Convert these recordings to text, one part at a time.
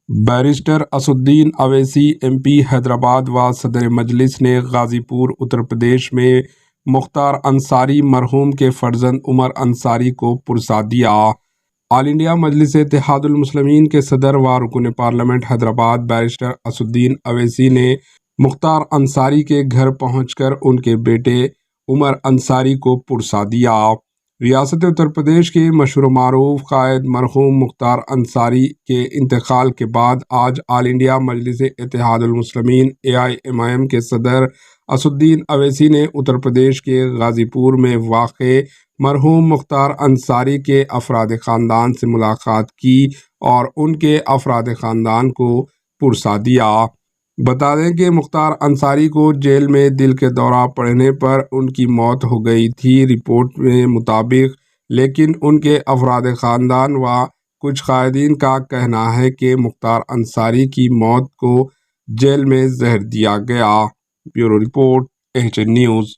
Barrister Asaduddin Owaisi MP Hyderabad व सदर मजलिस ने गाजीपुर उत्तर प्रदेश में मुख्तार अंसारी मरहूम के फर्जंद उमर अंसारी को पुरसा दिया। ऑल इंडिया मजलिस इत्तेहादुल मुस्लिमीन के सदर व रुकन पार्लियामेंट हैदराबाद बैरिस्टर असुद्दीन अवैसी ने मुख्तार अंसारी के घर पहुंचकर उनके बेटे उमर अंसारी को पुरसा दिया। रियासत उत्तर प्रदेश के मशहूर मारूफ कायद मरहूम मुख्तार अंसारी के इंतकाल के बाद आज ऑल इंडिया मजलिस इत्तेहादुल मुस्लिमीन AIMIM के सदर असुद्दीन अवैसी ने उत्तर प्रदेश के गाजीपुर में वाक़े मरहूम मुख्तार अंसारी के अफराद ख़ानदान से मुलाकात की और उनके अफराद ख़ानदान को पुरसा दिया। बता दें कि मुख्तार अंसारी को जेल में दिल के दौरा पड़ने पर उनकी मौत हो गई थी रिपोर्ट में मुताबिक, लेकिन उनके अफराद ख़ानदान व कुछ कायदीन का कहना है कि मुख्तार अंसारी की मौत को जेल में जहर दिया गया। Bureau report AHN news.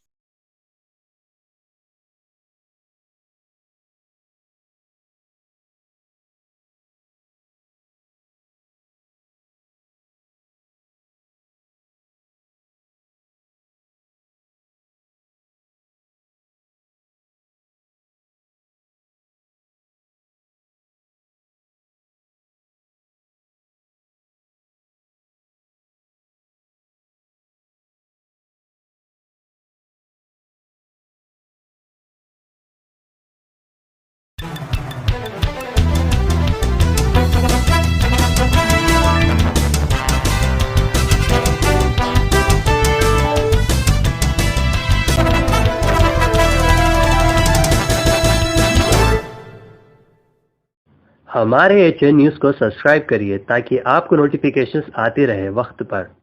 हमारे AHN न्यूज़ को सब्सक्राइब करिए ताकि आपको नोटिफिकेशंस आती रहे वक्त पर।